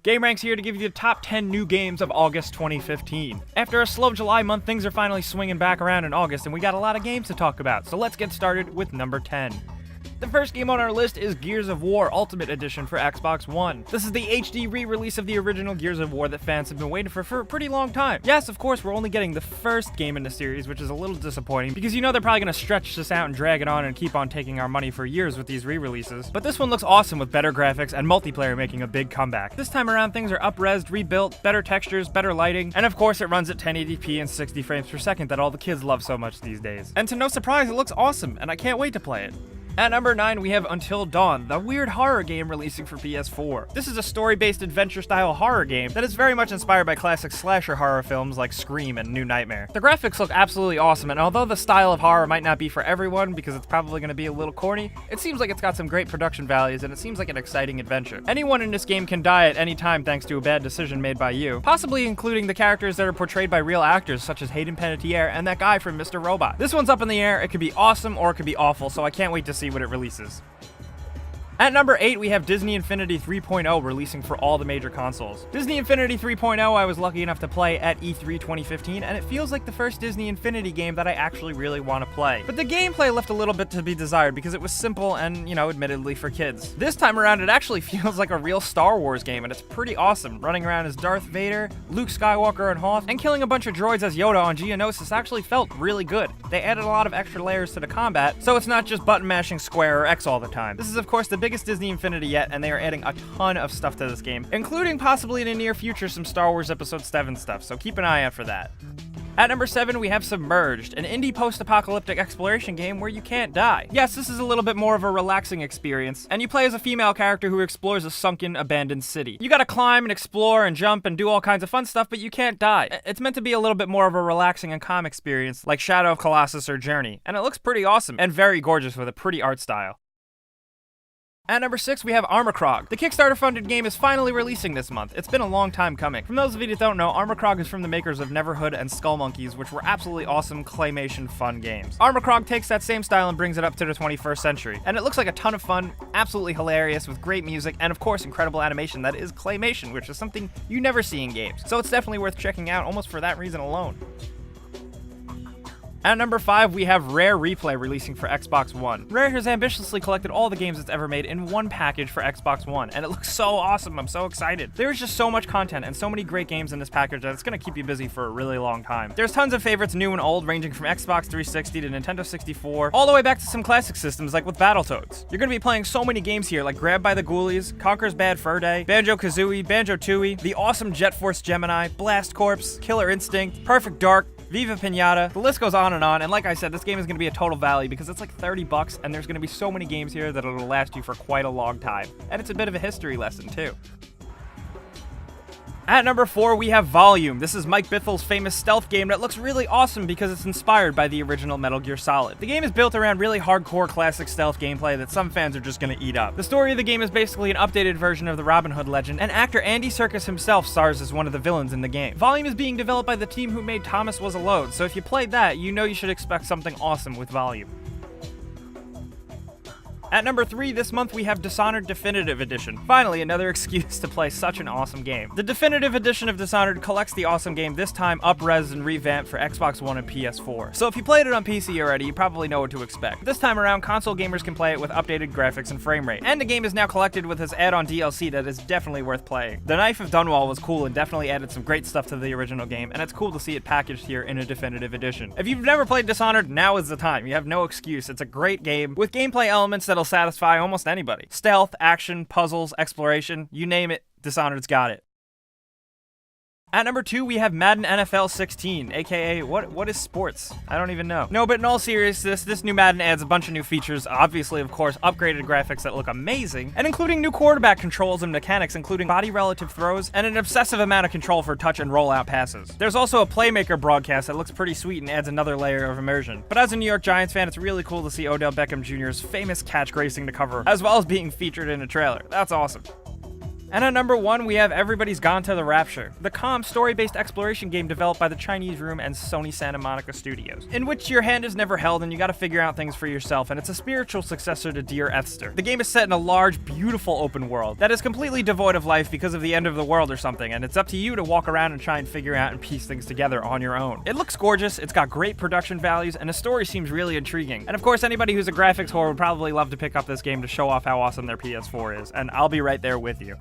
GameRank's here to give you the top 10 new games of August 2015. After a slow July month, things are finally swinging back around in August, and we got a lot of games to talk about, so let's get started with number 10. The first game on our list is Gears of War Ultimate Edition for Xbox One. This is the HD re-release of the original Gears of War that fans have been waiting for a pretty long time. Yes, of course, we're only getting the first game in the series, which is a little disappointing, because you know they're probably going to stretch this out and drag it on and keep on taking our money for years with these re-releases. But this one looks awesome with better graphics and multiplayer making a big comeback. This time around, things are up-resed, rebuilt, better textures, better lighting, and of course it runs at 1080p and 60 frames per second that all the kids love so much these days. And to no surprise, it looks awesome, and I can't wait to play it. At number 9, we have Until Dawn, the weird horror game releasing for PS4. This is a story-based adventure-style horror game that is very much inspired by classic slasher horror films like Scream and New Nightmare. The graphics look absolutely awesome, and although the style of horror might not be for everyone because it's probably going to be a little corny, it seems like it's got some great production values and it seems like an exciting adventure. Anyone in this game can die at any time thanks to a bad decision made by you, possibly including the characters that are portrayed by real actors such as Hayden Panettiere and that guy from Mr. Robot. This one's up in the air. It could be awesome or it could be awful, so I can't wait to see what it releases. At number 8, we have Disney Infinity 3.0 releasing for all the major consoles. Disney Infinity 3.0 I was lucky enough to play at E3 2015, and it feels like the first Disney Infinity game that I actually really want to play. But the gameplay left a little bit to be desired because it was simple and, admittedly for kids. This time around, it actually feels like a real Star Wars game, and it's pretty awesome. Running around as Darth Vader, Luke Skywalker and Hoth, and killing a bunch of droids as Yoda on Geonosis actually felt really good. They added a lot of extra layers to the combat, so it's not just button mashing square or X all the time. This is of course the biggest Disney Infinity yet, and they are adding a ton of stuff to this game, including possibly in the near future some Star Wars Episode 7 stuff, so keep an eye out for that. At number 7, we have Submerged, an indie post-apocalyptic exploration game where you can't die. Yes, this is a little bit more of a relaxing experience, and you play as a female character who explores a sunken, abandoned city. You gotta climb and explore and jump and do all kinds of fun stuff, but you can't die. It's meant to be a little bit more of a relaxing and calm experience, like Shadow of Colossus or Journey, and it looks pretty awesome and very gorgeous with a pretty art style. At number 6, we have Armorkrog. The Kickstarter-funded game is finally releasing this month. It's been a long time coming. From those of you that don't know, Armorkrog is from the makers of Neverhood and Skull Monkeys, which were absolutely awesome claymation fun games. Armorkrog takes that same style and brings it up to the 21st century, and it looks like a ton of fun, absolutely hilarious, with great music, and of course incredible animation that is claymation, which is something you never see in games. So it's definitely worth checking out almost for that reason alone. At number 5, we have Rare Replay releasing for Xbox One. Rare has ambitiously collected all the games it's ever made in one package for Xbox One, and it looks so awesome. I'm so excited. There's just so much content and so many great games in this package that it's going to keep you busy for a really long time. There's tons of favorites new and old, ranging from Xbox 360 to Nintendo 64, all the way back to some classic systems like with Battletoads. You're going to be playing so many games here like Grabbed by the Ghoulies, Conker's Bad Fur Day, Banjo-Kazooie, Banjo-Tooie, the awesome Jet Force Gemini, Blast Corps, Killer Instinct, Perfect Dark, Viva Pinata, the list goes on, and like I said, this game is going to be a total value because it's like $30 and there's going to be so many games here that it'll last you for quite a long time. And it's a bit of a history lesson too. At number 4, we have Volume. This is Mike Bithel's famous stealth game that looks really awesome because it's inspired by the original Metal Gear Solid. The game is built around really hardcore classic stealth gameplay that some fans are just gonna eat up. The story of the game is basically an updated version of the Robin Hood legend, and actor Andy Serkis himself stars as one of the villains in the game. Volume is being developed by the team who made Thomas Was Alone, so if you played that, you know you should expect something awesome with Volume. At number 3, this month we have Dishonored Definitive Edition. Finally, another excuse to play such an awesome game. The Definitive Edition of Dishonored collects the awesome game, this time up-res and revamped for Xbox One and PS4. So if you played it on PC already, you probably know what to expect. This time around, console gamers can play it with updated graphics and frame rate. And the game is now collected with its add-on DLC that is definitely worth playing. The Knife of Dunwall was cool and definitely added some great stuff to the original game, and it's cool to see it packaged here in a Definitive Edition. If you've never played Dishonored, now is the time. You have no excuse. It's a great game with gameplay elements that'll satisfy almost anybody. Stealth, action, puzzles, exploration, you name it, Dishonored's got it. At number 2, we have Madden NFL 16, aka, what is sports? I don't even know. No, but in all seriousness, this new Madden adds a bunch of new features, obviously, of course, upgraded graphics that look amazing, and including new quarterback controls and mechanics, including body relative throws, and an obsessive amount of control for touch and rollout passes. There's also a Playmaker broadcast that looks pretty sweet and adds another layer of immersion. But as a New York Giants fan, it's really cool to see Odell Beckham Jr.'s famous catch gracing the cover, as well as being featured in a trailer. That's awesome. And at number 1, we have Everybody's Gone to the Rapture, the calm, story-based exploration game developed by the Chinese Room and Sony Santa Monica Studios, in which your hand is never held and you gotta figure out things for yourself, and it's a spiritual successor to Dear Esther. The game is set in a large, beautiful open world that is completely devoid of life because of the end of the world or something, and it's up to you to walk around and try and figure out and piece things together on your own. It looks gorgeous, it's got great production values, and the story seems really intriguing. And of course, anybody who's a graphics whore would probably love to pick up this game to show off how awesome their PS4 is, and I'll be right there with you.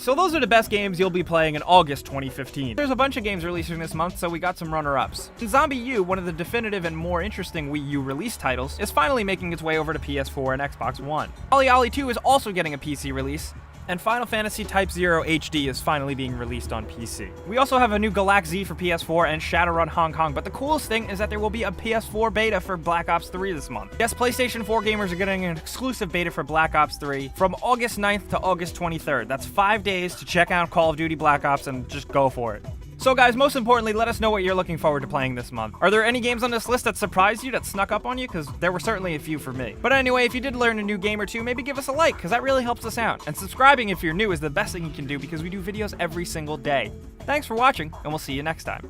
So those are the best games you'll be playing in August 2015. There's a bunch of games releasing this month, so we got some runner-ups. ZombiU, one of the definitive and more interesting Wii U release titles, is finally making its way over to PS4 and Xbox One. OlliOlli 2 is also getting a PC release, and Final Fantasy Type 0 HD is finally being released on PC. We also have a new Galax-Z for PS4 and Shadowrun Hong Kong, but the coolest thing is that there will be a PS4 beta for Black Ops 3 this month. Yes, PlayStation 4 gamers are getting an exclusive beta for Black Ops 3 from August 9th to August 23rd. That's 5 days to check out Call of Duty Black Ops and just go for it. So guys, most importantly, let us know what you're looking forward to playing this month. Are there any games on this list that surprised you, that snuck up on you? Because there were certainly a few for me. But anyway, if you did learn a new game or two, maybe give us a like, because that really helps us out. And subscribing if you're new is the best thing you can do because we do videos every single day. Thanks for watching, and we'll see you next time.